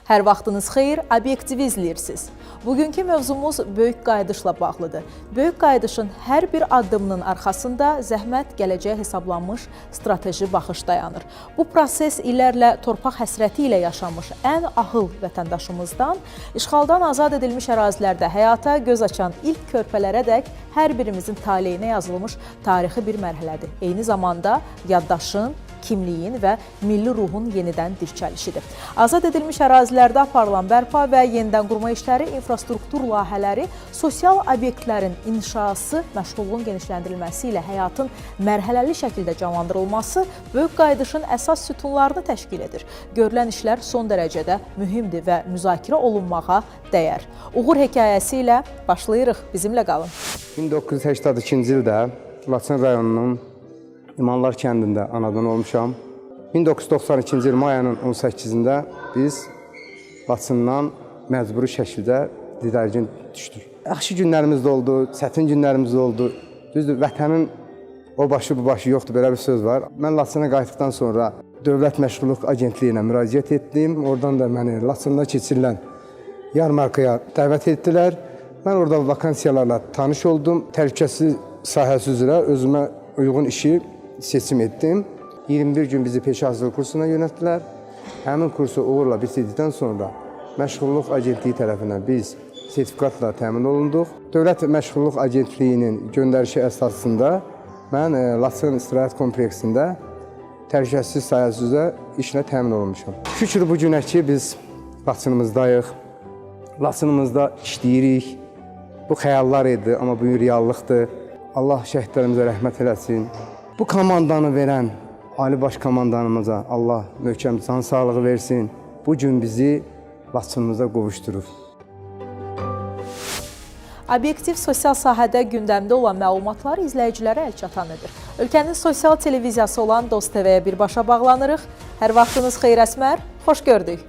Hər vaxtınız xeyir, obyektivi izləyirsiniz. Bugünkü mövzumuz böyük qayıdışla bağlıdır. Böyük qayıdışın hər bir addımının arxasında zəhmət, gələcəyə hesablanmış strateji baxış dayanır. Bu proses illərlə torpaq həsrəti ilə yaşamış ən ahıl vətəndaşımızdan, işğaldan azad edilmiş ərazilərdə həyata göz açan ilk körpələrədək hər birimizin taleyinə yazılmış tarixi bir mərhələdir. Eyni zamanda yaddaşın, kimliyin və milli ruhun yenidən dirçəlişidir. Azad edilmiş ərazilərdə aparılan bərpa və yenidən qurma işləri, infrastruktur layihələri, sosial obyektlərin inşası, məşğulluğun genişləndirilməsi ilə həyatın mərhələli şəkildə canlandırılması böyük qayıdışın əsas sütunlarını təşkil edir. Görülən işlər son dərəcədə mühümdür və müzakirə olunmağa dəyər. Uğur hekayəsi ilə başlayırıq. Bizimlə qalın. 1982-ci ildə Laçın rayonunun İmanlar kəndində anadan olmuşam. 1992-ci il mayının 18-də biz Laçından məcburi şəkildə didərgin düşdük. Yaxşı günlərimiz də oldu, çətin günlərimiz də oldu. Düzdür, vətənin o başı bu başı yoxdur, belə bir söz var. Mən Laçına qayıtdıqdan sonra Dövlət Məşğulluq Agentliyinə müraciət etdim. Oradan da məni Laçında keçirilən yarmarkaya dəvət etdilər. Mən orada vakansiyalarla tanış oldum. Təhlükəsizlik sahəsi üzrə özümə uyğun işi seçim etdim. 21 gün bizi peşə hazırlıq kursuna yönəltdilər. Həmin kursu uğurla bitirdikdən sonra Məşğulluq Agentliyi tərəfindən biz sertifikatla təmin olunduq. Dövlət Məşğulluq Agentliyinin göndərişi əsasında mən Laçın istirahət kompleksində təhlükəsizlik sahəsi üzrə işlə təmin olunmuşam. Şükür bu günə ki biz Laçınımızdayıq. Laçınımızda işləyirik. Bu xəyallar idi, amma bu reallıqdır. Allah şəhidlərimizə rəhmət eləsin. Bu komandanı verən Ali Baş Komandanımıza Allah möhkəm can sağlığı versin. Bu gün bizi Laçınımıza qovuşdurur. Obyektiv sosial sahədə gündəmdə olan məlumatlar izləyicilərə əlçatan edir. Ölkənin sosial televiziyası olan Dost TV-yə birbaşa bağlanırıq. Hər vaxtınız xeyir Əsmər, xoş gördük.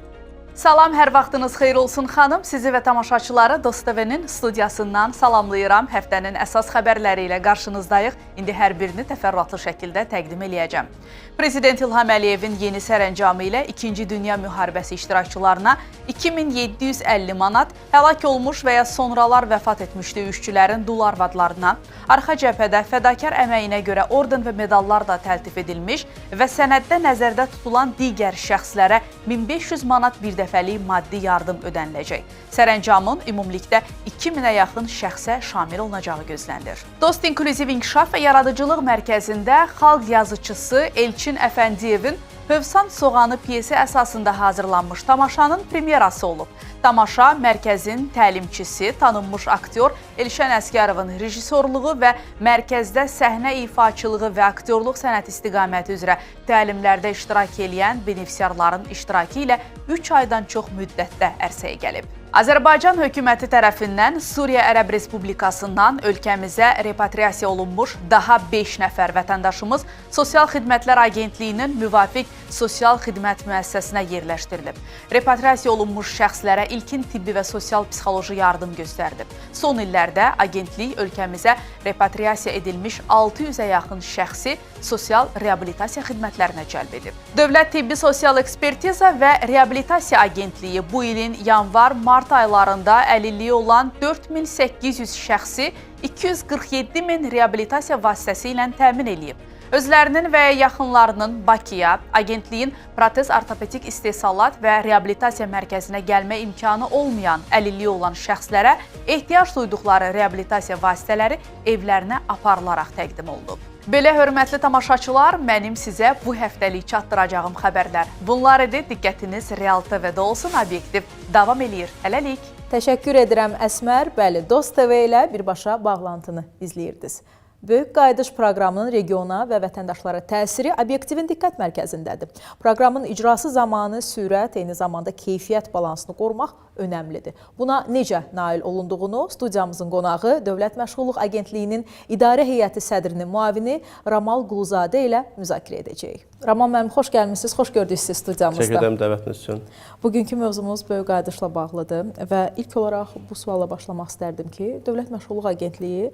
Salam, hər vaxtınız xeyir olsun xanım. Sizi və tamaşaçıları Dost TV-nin studiyasından salamlayıram. Həftənin əsas xəbərləri ilə qarşınızdayıq. İndi hər birini təfərrüatlı şəkildə təqdim eləyəcəm. Prezident İlham Əliyevin yeni sərəncamı ilə 2-ci Dünya müharibəsi iştirakçılarına 2750 manat, həlak olmuş və ya sonralar vəfat etmiş döyüşçülərin dul arvadlarına, arxa cəbhədə fədakar əməyinə görə orden və medallar da təltif edilmiş və sənəddə nəzərdə tutulan digər şəxslərə 1500 manat bir dəfəlik maddi yardım ödəniləcək. Sərəncamın ümumilikdə 2000-ə yaxın şəxsə şamil olunacağı gözlənilir. Dost İnklüziv İnkişaf və Yaradıcılıq Mərkəzində xalq yazıçısı Elçin Əfəndiyevin Hövsan Soğanı piyesi əsasında hazırlanmış tamaşanın premyerası olub. Tamaşa mərkəzin təlimçisi, tanınmış aktyor Elşən Əsgərovun rejissorluğu və mərkəzdə səhnə ifaçılığı və aktyorluq sənəti istiqaməti üzrə təlimlərdə iştirak edən benefisiarların iştirakı ilə 3 aydan çox müddətdə ərsəyə gəlib. Azərbaycan hökuməti tərəfindən Suriya Ərəb Respublikasından ölkəmizə repatriasiya olunmuş daha 5 nəfər vətəndaşımız Sosial Xidmətlər Agentliyinin müvafiq sosial xidmət müəssisəsinə yerləşdirilib. Repatriasiya olunmuş şəxslərə ilkin tibbi və sosial-psixoloji yardım göstərilib. Son illərdə agentlik ölkəmizə repatriasiya edilmiş 600-ə yaxın şəxsi sosial reabilitasiya xidmətlərinə cəlb edib. Dövlət Tibbi Sosial Ekspertiza və Reabilitasiya Agentliyi bu ilin yanvar-mart aylarında əlilliyi olan 4800 şəxsi 247 min reabilitasiya vasitəsi ilə təmin edib. Özlərinin və yaxınlarının Bakıya, agentliyin protez ortopedik istehsalat və reabilitasiya mərkəzinə gəlmə imkanı olmayan əlilliyi olan şəxslərə ehtiyac duyduqları reabilitasiya vasitələri evlərinə aparılaraq təqdim olunub. Belə hörmətli tamaşaçılar, mənim sizə bu həftəlik çatdıracağım xəbərlər. Bunlar idi, diqqətiniz Real TV-də olsun, obyektiv davam eləyir. Hələlik. Təşəkkür edirəm Əsmər. Bəli, Dost TV ilə birbaşa bağlantını izləyirdiniz. Böyük qayıdış proqramının regiona və vətəndaşlara təsiri obyektivin diqqət mərkəzindədir. Proqramın icrası zamanı sürət, eyni zamanda keyfiyyət balansını qorumaq önəmlidir. Buna necə nail olunduğunu studiyamızın qonağı Dövlət Məşğulluq Agentliyinin İdarə Heyəti sədrinin müavini Ramal Quluzadə ilə müzakirə edəcəyik. Ramal müəllim, xoş gəlmişsiniz, xoş gördük siz studiyamızda. Təşəkkür edirəm dəvətiniz üçün. Bugünkü mövzumuz böyük qayıdışla bağlıdır və ilk olaraq bu suala başlamaq istərdim ki, Dövlət Məşğulluq Agentliyi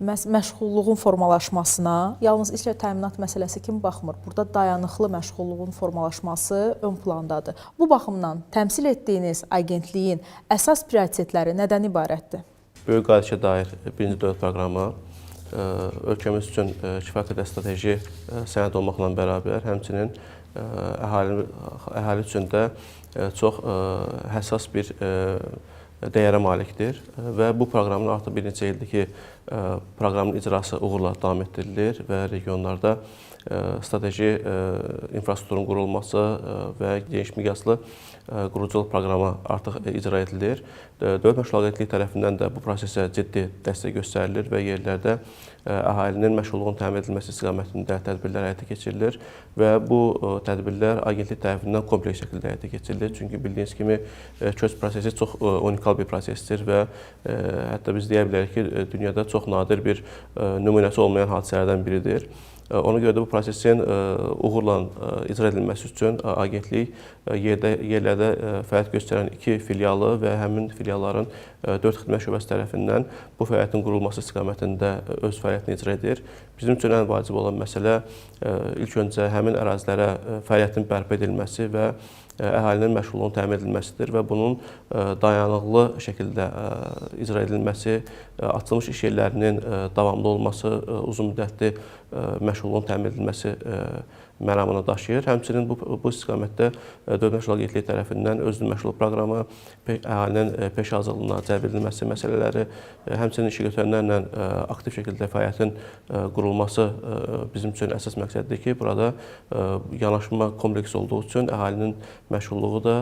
məşğulluğun formalaşmasına yalnız işlə təminat məsələsi kimi baxmır. Burada dayanıqlı məşğulluğun formalaşması ön plandadır. Bu baxımdan təmsil etdiyiniz agentliyin əsas prioritetləri nədən ibarətdir? Böyük qayıdışa dair birinci dövlət proqramı ölkəmiz üçün kifayət qədər strateji sənəd olmaqla bərabər, həmçinin əhali üçün də çox həssas bir dəyərə malikdir və bu proqramın artıq bir neçə ildir ki, proqramın icrası uğurla davam etdirilir və regionlarda strateji infrastrukturun qurulması və geniş miqyaslı quruculuq proqramı artıq icra edilir. Dövlət Məşğul Agentliyi tərəfindən də bu prosesə ciddi dəstək göstərilir və yerlərdə əhalinin məşğulluğunun təmin edilməsi istiqamətində tədbirlər həyata keçirilir və bu tədbirlər agentlik tərəfindən kompleks şəkildə həyata keçirilir. Çünki bildiyiniz kimi köç prosesi çox unikal bir prosesdir və hətta biz deyə bilərik ki, dünyada çox nadir bir nümunəsi olmayan hadisələrdən biridir. Ona görə də bu prosesin uğurla icra edilməsi üçün agentlik yerlərdə fəaliyyət göstərən 2 filialı və həmin filialların 4 xidmət şöbəsi tərəfindən bu fəaliyyətin qurulması istiqamətində öz fəaliyyətini icra edir. Bizim üçün ən vacib olan məsələ ilk öncə həmin ərazilərə fəaliyyətin bərpa edilməsi və əhalinin məşğulluğunun təmin edilməsidir və bunun dayanıqlı şəkildə icra edilməsi, açılmış iş yerlərinin davamlı olması, uzun müddətli məşğulluğun təmin edilməsi məramını daşıyır. Həmçinin bu istiqamətdə Dövlət Məşğul Agentliyi tərəfindən özünün məşğulluq proqramı, əhalinin peşə hazırlığına cəlb edilməsi məsələləri, həmçinin işəgötürənlərlə aktiv şəkildə fəaliyyətin qurulması bizim üçün əsas məqsəddir ki, burada yanaşma kompleks olduğu üçün əhalinin məşğulluğu da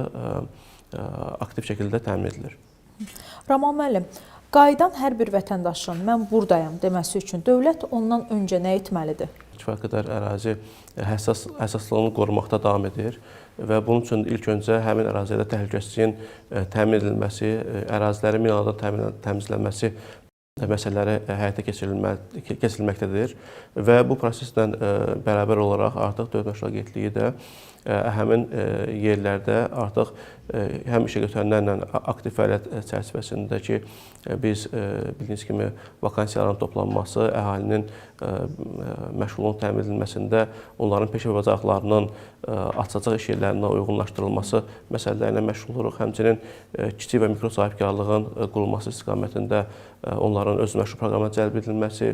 aktiv şəkildə təmin edilir. Raman müəllim, qayıdan hər bir vətəndaşın mən buradayam deməsi üçün dövlət ondan öncə nə etməlidir? Kifayət qədər ərazi həssaslığını qorumaqda davam edir və bunun üçün ilk öncə həmin ərazilərdə təhlükəsizliyin təmin edilməsi, ərazilərin minalardan təmizlənməsi məsələləri həyata keçirilməkdədir və bu proseslə bərabər olaraq artıq Dövlət Məşğul Agentliyi də həmin yerlərdə artıq həm işəgötürənlərlə aktiv fəaliyyət çərçivəsində ki, biz bildiyiniz kimi vakansiyaların toplanması, əhalinin məşğulluğunun təmin edilməsində onların peşə və bacarıqlarının açacaq iş yerlərinə uyğunlaşdırılması məsələlərlə məşğul oluruq. Həmçinin kiçik və mikro sahibkarlığın qurulması istiqamətində onların öz məşğul proqramına cəlb edilməsi,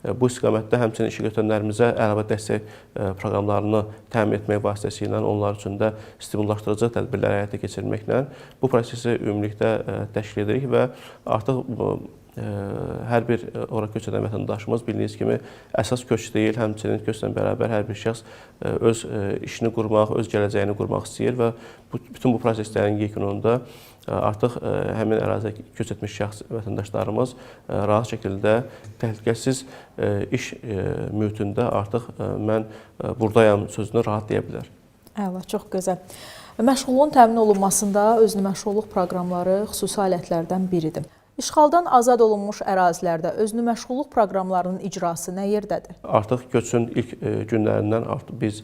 bu istiqamətdə həmçinin işəgötürənlərimizə əlavə dəstək proqramlarını təmin etmək vasitəsilə onlar üçün də stimullaşdırıcı tədbirlər həyata keçirməklə bu prosesi ümumilikdə təşkil edirik və artıq hər bir ora köç edən vətəndaşımız bildiyiniz kimi əsas köç deyil, həmçinin köçlə bərabər hər bir şəxs öz işini qurmaq, öz gələcəyini qurmaq istəyir və bütün bu proseslərin yekununda artıq həmin əraziyə köç etmiş şəxs vətəndaşlarımız rahat şəkildə təhlükəsiz iş mühitində artıq mən buradayam sözünü rahat deyə bilər. Əla, çox gözəl. Məşğulluğun təmin olunmasında özünü məşğulluq proqramları xüsusi alətlərdən biridir. İşğaldan azad olunmuş ərazilərdə özünü məşğulluq proqramlarının icrası nə yerdədir? Artıq köçün ilk günlərindən artıq biz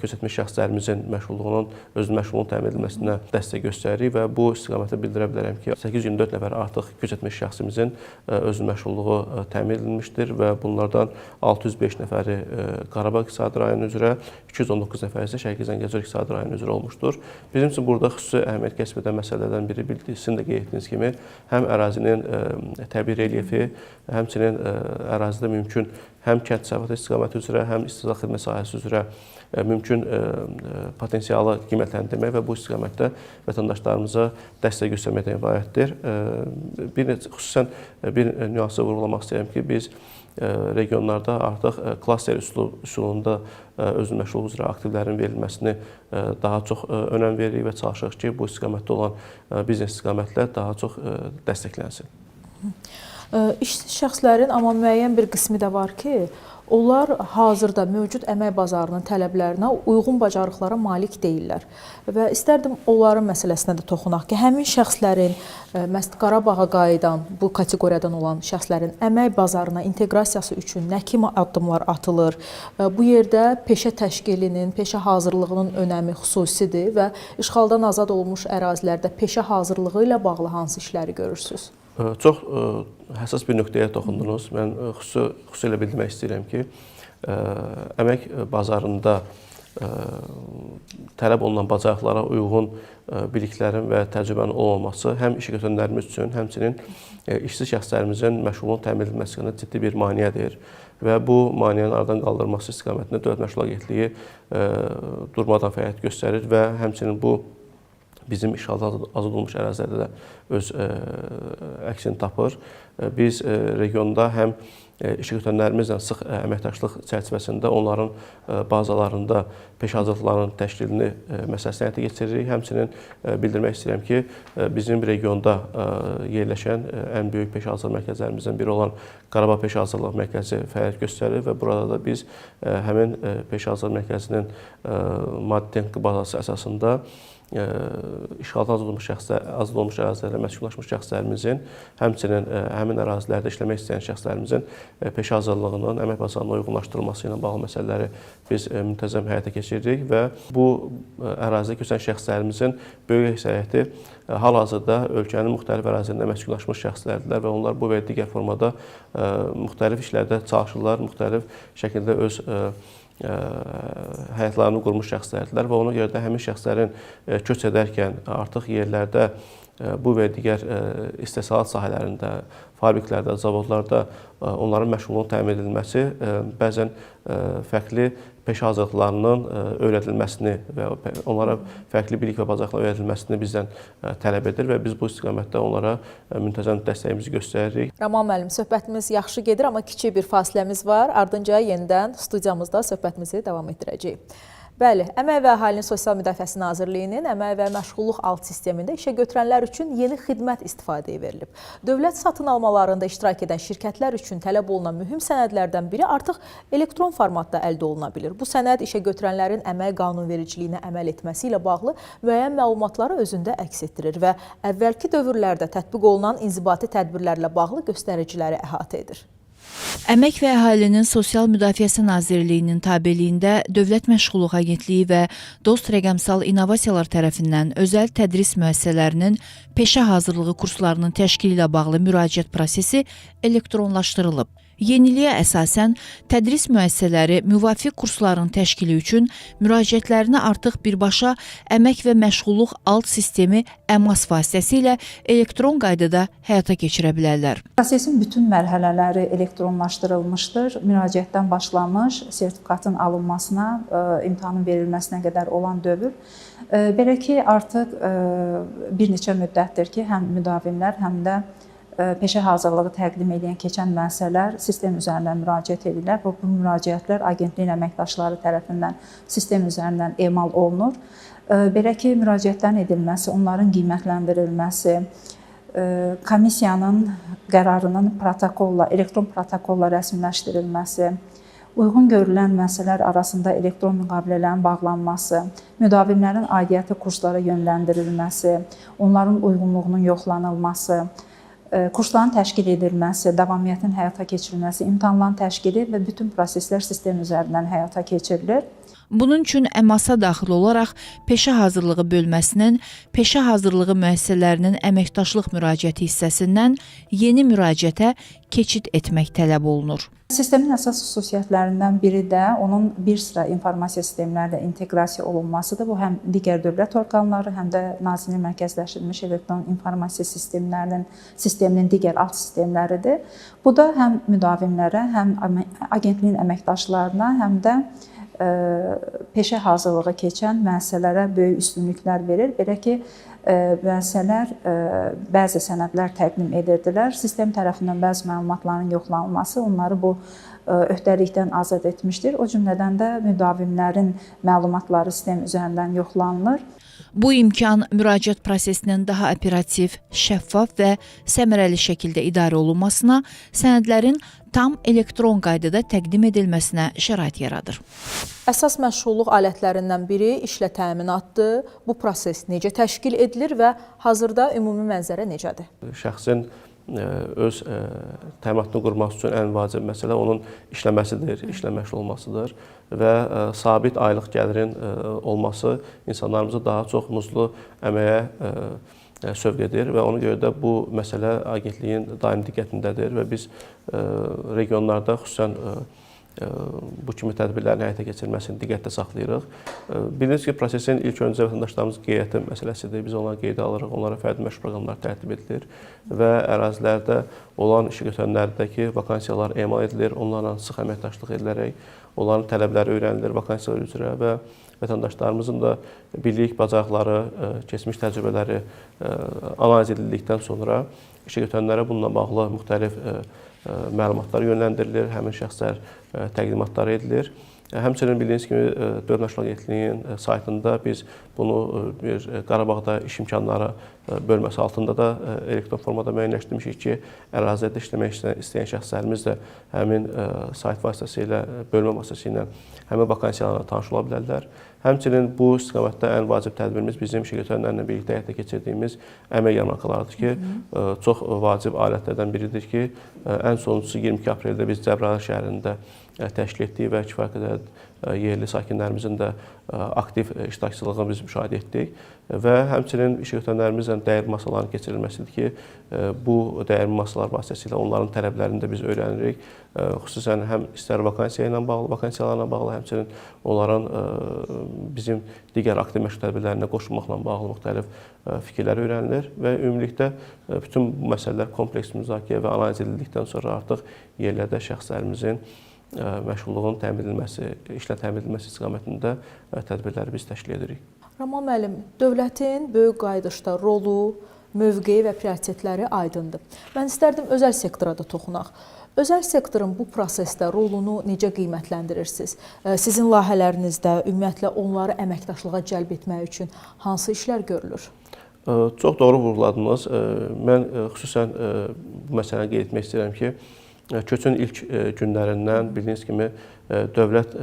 köç etmiş şəxslərimizin məşğulluğunun, özünün məşğulluğunun təmin edilməsinə dəstək göstəririk və bu istiqamətdə bildirə bilərəm ki, 824 nəfər artıq köç etmiş şəxsimizin özünün məşğulluğu təmin edilmişdir və bunlardan 605 nəfəri Qarabağ İqtisadi rayonu üzrə, 219 nəfər isə Şərqi Zəngəzur İqtisadi rayonu üzrə olmuşdur. Bizim üçün burada xüsusi əhəmiyyət kəsb edən məsələlərdən biri sizin də qeyd etdiyiniz kimi həm ərazinin təbii relyefi, həmçinin ərazidə mümkün həm kənd təsərrüfatı istiqaməti üzrə, həm istehsal xidmət sahəsi üzrə mümkün potensialı qiymətləndirmək və bu istiqamətdə vətəndaşlarımıza dəstək göstərməkdən ibarətdir. Xüsusən bir nüansı vurğulamaq istəyirəm ki, biz regionlarda artıq klaster üsulunda özünün məşğulluğu üzrə aktivlərin verilməsini daha çox önəm veririk və çalışırıq ki, bu istiqamətdə olan biznes istiqamətlər daha çox dəstəklənsin. İşsiz şəxslərin amma müəyyən bir qismi də var ki, onlar hazırda mövcud əmək bazarının tələblərinə uyğun bacarıqlara malik deyillər. Və istərdim onların məsələsinə də toxunaq ki, həmin şəxslərin, Qarabağa qayıdan, bu kateqoriyadan olan şəxslərin əmək bazarına inteqrasiyası üçün nə kimi addımlar atılır? Bu yerdə peşə təşkilinin, peşə hazırlığının önəmi xüsusidir və işğaldan azad olunmuş ərazilərdə peşə hazırlığı ilə bağlı hansı işləri görürsünüz? Çox həssas bir nöqtəyə toxundunuz. Mən xüsusilə bildirmək istəyirəm ki, əmək bazarında tələb olunan bacarıqlara uyğun biliklərin və təcrübənin olmaması həm işəgötürənlərimiz üçün, həmçinin işsiz şəxslərimizin məşğulluğun təmin edilməsinə ciddi bir maneədir və bu maneənin aradan qaldırılması istiqamətində Dövlət Məşğulluq Agentliyi durmadan fəaliyyət göstərir və həmçinin bu bizim işğaldan azad olunmuş ərazilərdə də öz əksini tapır. Biz regionda həm işəgötürənlərimizlə sıx əməkdaşlıq çərçivəsində onların bazalarında peşə hazırlıqlarının təşkilini məsələsini həyata keçiririk. Həmçinin bildirmək istəyirəm ki, bizim regionda yerləşən ən böyük peşə hazırlıq mərkəzlərimizdən biri olan Qarabağ Peşə Hazırlıq Mərkəzi fəaliyyət göstərir və burada da biz həmin peşə hazırlıq mərkəzinin maddi texniki bazası əsasında işğaldan azad olmuş ərazilərlə məşğullaşmış şəxslərimizin, həmçinin həmin ərazilərdə işləmək istəyən şəxslərimizin peşə hazırlığının əmək bazarına uyğunlaşdırılması ilə bağlı məsələləri biz müntəzəm həyata keçiririk və bu ərazidə köçən şəxslərimizin böyük əksəriyyəti hal-hazırda ölkənin müxtəlif ərazilərində məskunlaşmış şəxslərdirlər və onlar bu və digər formada müxtəlif işlərdə çalışırlar, müxtəlif şəkildə öz həyatlarını qurmuş şəxslərdirlər və ona görə də həmin şəxslərin köç edərkən artıq yerlərdə bu və digər istehsalat sahələrində, fabriklərdə, zavodlarda onların məşğulluğunun təmin edilməsi bəzən fərqli peşə hazırlıqlarının öyrədilməsini və onlara fərqli bilik və bacarıqlar öyrədilməsini bizdən tələb edir və biz bu istiqamətdə onlara müntəzəm dəstəyimizi göstəririk. Rəman müəllim, söhbətimiz yaxşı gedir, amma kiçik bir fasiləmiz var. Ardınca yenidən studiyamızda söhbətimizi davam etdirəcəyik. Bəli, Əmək və Əhalinin Sosial Müdafiəsi Nazirliyinin əmək və məşğulluq alt sistemində işəgötürənlər üçün yeni xidmət istifadəyə verilib. Dövlət satın almalarında iştirak edən şirkətlər üçün tələb olunan mühüm sənədlərdən biri artıq elektron formatda əldə oluna bilir. Bu sənəd işəgötürənlərin əmək qanunvericiliyinə əməl etməsi ilə bağlı müəyyən məlumatları özündə əks etdirir və əvvəlki dövrlərdə tətbiq olunan inzibati tədbirlərlə bağlı göstəriciləri əhatə edir. Əmək və Əhalinin Sosial Müdafiəsi Nazirliyinin tabeliyində Dövlət Məşğulluq Agentliyi və Dost Rəqəmsal İnnovasiyalar tərəfindən özəl tədris müəssisələrinin peşə hazırlığı kurslarının təşkili ilə bağlı müraciət prosesi elektronlaşdırılıb. Yeniliyə əsasən tədris müəssisələri müvafiq kursların təşkili üçün müraciətlərini artıq birbaşa Əmək və Məşğulluq alt sistemi EMAS vasitəsilə elektron qaydada həyata keçirə bilərlər. Prosesin bütün mərhələləri elektronlaşdırılmışdır. Müraciətdən başlamış, sertifikatın alınmasına, imtahanın verilməsinə qədər olan dövr. Belə ki, artıq bir neçə müddətdir ki, həm müdavimlər, həm də peşə hazırlığı təqdim edən keçən müəssisələr sistem üzərindən müraciət edirlər. Bu müraciətlər agentliyin əməkdaşları tərəfindən sistem üzərindən emal olunur. Belə ki, müraciətlərin edilməsi, onların qiymətləndirilməsi, komissiyanın qərarının elektron protokolla rəsmiləşdirilməsi, uyğun görülən müəssisələr arasında elektron müqavilələrin bağlanması, müdavimlərin aidiyyəti kurslara yönləndirilməsi, onların uyğunluğunun yoxlanılması, kursların təşkil edilməsi, davamiyyətin həyata keçirilməsi, imtahanların təşkili və bütün proseslər sistem üzərindən həyata keçirilir. Bunun üçün EMAS-a daxil olaraq peşə hazırlığı bölməsinin peşə hazırlığı müəssisələrinin əməkdaşlıq müraciəti hissəsindən yeni müraciətə keçid etmək tələb olunur. Sistemin əsas xüsusiyyətlərindən biri də onun bir sıra informasiya sistemlərlə inteqrasiya olunmasıdır. Bu həm digər dövlət orqanları, həm də Nazirliyin mərkəzləşdirilmiş elektron informasiya sisteminin digər alt sistemləridir. Bu da həm müdavimlərə, həm agentliyin əməkdaşlarına, həm də peşə hazırlığı keçən müəssisələrə böyük üstünlüklər verir. Belə ki, müəssisələr bəzi sənədlər təqdim edirdilər. Sistem tərəfindən bəzi məlumatların yoxlanılması onları bu öhdəlikdən azad etmişdir. O cümlədən də müdavimlərin məlumatları sistem üzərindən yoxlanılır. Bu imkan müraciət prosesinin daha operativ, şəffaf və səmərəli şəkildə idarə olunmasına, sənədlərin tam elektron qaydada təqdim edilməsinə şərait yaradır. Əsas məşğulluq alətlərindən biri işlə təminatdır. Bu proses necə təşkil edilir və hazırda ümumi mənzərə necədir? Şəxsin öz təminatını qurmaq üçün ən vacib məsələ onun işləməsidir, işlə məşğul olmasıdır və sabit aylıq gəlirin olması insanlarımızı daha çox muzlu əməyə sövq edir və ona görə də bu məsələ agentliyin daimi diqqətindədir və biz regionlarda xüsusən bu kimi tədbirlərin həyata keçirilməsini diqqətdə saxlayırıq. Bildiyiniz ki, prosesin ilk öncə vətəndaşlarımızın qeydiyyatı məsələsidir. Biz onları qeydə alırıq, onlara fərdi məşq proqramları tərtib edilir və ərazilərdə olan işəgötürənlərdəki vakansiyalar emal edilir, onlarla sıx əməkdaşlıq edilərək onların tələbləri öyrənilir vakansiyalar üzrə və vətəndaşlarımızın da bilik, bacarıqları, keçmiş təcrübələri analiz edildikdən sonra işəgötürənlərə bununla bağlı müxtəlif məlumatlar yönləndirilir, həmin şəxslər təqdimatları edilir. Həmçinin bildiyiniz kimi Dövlət Məşğul Agentliyinin saytında biz bunu bir Qarabağda iş imkanları bölməsi altında da elektron formada müəyyənləşdirmişik ki, ərazidə işləmək istəyən şəxslərimiz də həmin sayt vasitəsilə, bölmə vasitəsilə həmin vakansiyalarla tanış ola bilərlər. Həmçinin bu istiqamətdə ən vacib tədbirimiz bizim işəgötürənlərlə birlikdə həyata keçirdiyimiz əmək yarmarkalarıdır ki, çox vacib alətlərdən biridir ki, ən sonuncusu 22 apreldə biz Cəbrayıl şəhərində təşkil etdik və kifayət qədər yerli sakinlərimizin də aktiv iştirakçılığını biz müşahidə etdik və həmçinin işəgötürənlərimizlə dəyirmi masalarının keçirilməsidir ki, bu dəyirmi masalar vasitəsilə onların tələblərini də biz öyrənirik. Xüsusən həm istər vakansiyalarla bağlı, həmçinin onların bizim digər aktiv məşq tədbirlərinə qoşulmaqla bağlı müxtəlif fikirlər öyrənilir və ümumilikdə bütün bu məsələlər kompleks müzakirə və analiz edildikdən sonra artıq yerlərdə şəxslərimizin məşğulluğun təmin edilməsi, işlə təmin edilməsi istiqamətində tədbirləri biz təşkil edirik. Rəman müəllim, dövlətin böyük qayıdışda rolu, mövqeyi və prioritetləri aydındır. Mən istərdim özəl sektora da toxunaq. Özəl sektorun bu prosesdə rolunu necə qiymətləndirirsiniz? Sizin layihələrinizdə ümumiyyətlə onları əməkdaşlığa cəlb etmək üçün hansı işlər görülür? Çox doğru vurğuladınız. Mən xüsusən bu məsələni qeyd etmək istəyirəm ki, köçün ilk günlərindən bildiyiniz kimi dövlət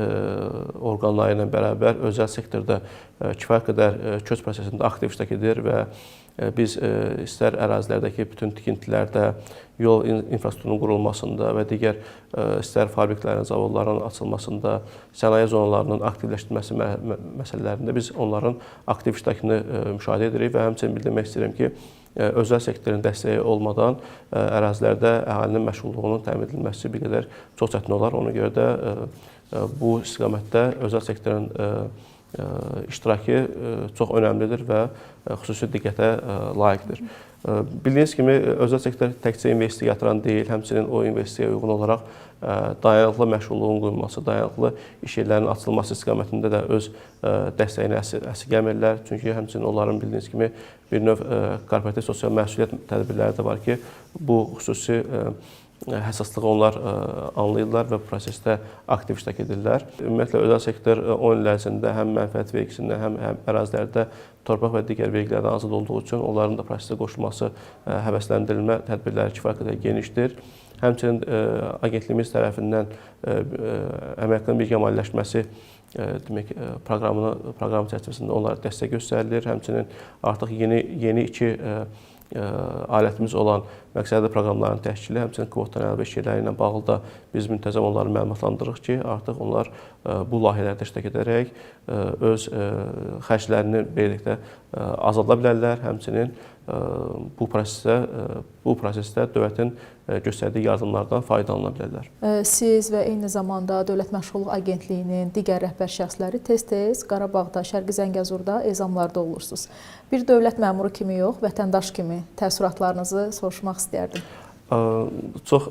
orqanları ilə bərabər özəl sektorda kifayət qədər köç prosesində aktiv iştirak edir və biz istər ərazilərdəki bütün tikintilərdə, yol infrastrukturunun qurulmasında və digər istər fabriklərin, zavodların açılmasında, sənaye zonalarının aktivləşdirilməsi məsələlərində biz onların aktiv iştirakını müşahidə edirik və həmçinin bildirmək istəyirəm ki, özəl sektorun dəstəyi olmadan ərazilərdə əhalinin məşğulluğunun təmin edilməsi bir qədər çox çətin olar. Ona görə də bu istiqamətdə özəl sektorun iştirakı çox önəmlidir və xüsusi diqqətə layiqdir. Bildiyiniz kimi, özəl sektor təkcə investisiya yatıran deyil, həmçinin o investisiyaya uyğun olaraq dayanıqlı məşğulluğun qurulması, dayanıqlı iş yerlərinin açılması istiqamətində də öz dəstəyini əsirgəmirlər. Çünki həmçinin onların bildiyiniz kimi bir növ korporativ sosial məsuliyyət tədbirləri də var ki, bu xüsusi həssaslığı onlar anlayırlar və prosesdə aktiv iştirak edirlər. Ümumiyyətlə, özəl sektor 10 il ərzində həm mənfəət vergisindən, həm ərazilərdə torpaq və digər vergilərdən azad olduğu üçün onların da prosesdə qoşulması, həvəsləndirilmə tədbirləri kifayət qədər genişdir. Həmçinin agentliyimiz tərəfindən əmək haqqının birgə maliyyələşməsi demək proqram çərçivəsində onlara dəstək göstərilir. Həmçinin artıq yeni iki alətimiz olan məqsədli proqramların təşkili, həmçinin kvotdan əlavə iş yerləri ilə bağlı da biz müntəzəm onları məlumatlandırırıq ki, artıq onlar bu layihələrdə iştirak edərək öz xərclərini beləliklə azalda bilərlər. Həmçinin bu prosesdə dövlətin göstərdiyi yardımlardan faydalana bilərlər. Siz və eyni zamanda Dövlət Məşğulluq Agentliyinin digər rəhbər şəxsləri tez-tez Qarabağda, Şərqi Zəngəzurda ezamlarda olursunuz. Bir dövlət məmuru kimi yox, vətəndaş kimi təəssüratlarınızı soruşmaq istəyərdim. Çox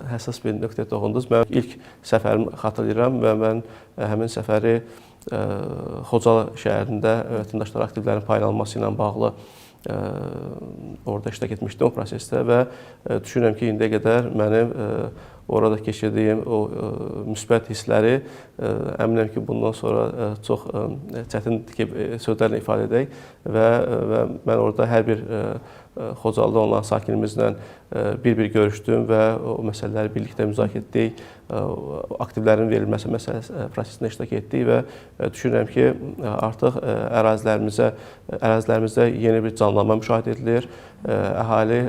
həssas bir nöqtəyə toxundunuz. Mən ilk səfərimi xatırlayıram və mən həmin səfəri Xocalı şəhərində vətəndaşlar aktivlərin paylanması ilə bağlı orada iştirak etmişdim o prosesdə və düşünürəm ki, indiyə qədər mənim orada keçirdiyim o müsbət hissləri əminəm ki, bundan sonra çox çətindir ki, sözlərlə ifadə edək və mən orada hər bir Xocalıda olan sakinimizlə bir-bir görüşdüm və o məsələləri birlikdə müzakirə etdik, aktivlərin verilməsi prosesində iştirak etdik və düşünürəm ki, artıq ərazilərimizdə yeni bir canlanma müşahidə edilir. Əhali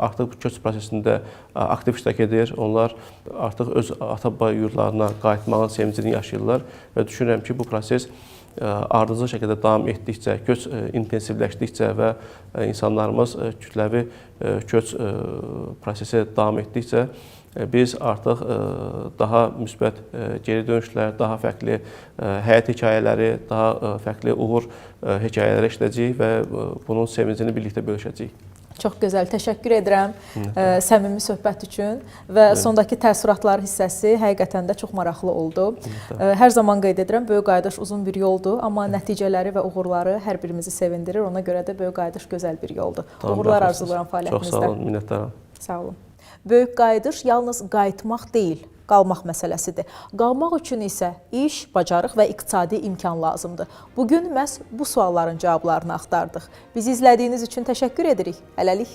artıq bu köç prosesində aktiv iştirak edir. Onlar artıq öz ata-baba yurdlarına qayıtmağın sevincini yaşayırlar və düşünürəm ki, bu proses ardıcıl şəkildə davam etdikcə, köç intensivləşdikcə və insanlarımız kütləvi köç prosesi davam etdikcə biz artıq daha müsbət geri dönüşlər, daha fərqli həyat hekayələri, daha fərqli uğur hekayələri eşidəcəyik və bunun sevincini birlikdə bölüşəcəyik. Çox gözəl, təşəkkür edirəm səmimi söhbət üçün və sondakı təəssüratlar hissəsi həqiqətən də çox maraqlı oldu. Hər zaman qeyd edirəm, Böyük Qayıdış uzun bir yoldur, amma nəticələri və uğurları hər birimizi sevindirir. Ona görə də Böyük Qayıdış gözəl bir yoldur. Uğurlar arzulayıram fəaliyyətinizdə. Çox sağ olun, minnətdaram. Sağ olun. Böyük Qayıdış yalnız qayıtmaq deyil, qalmaq məsələsidir. Qalmaq üçün isə iş, bacarıq və iqtisadi imkan lazımdır. Bugün məhz bu sualların cavablarını axtardıq. Bizi izlədiyiniz üçün təşəkkür edirik. Hələlik.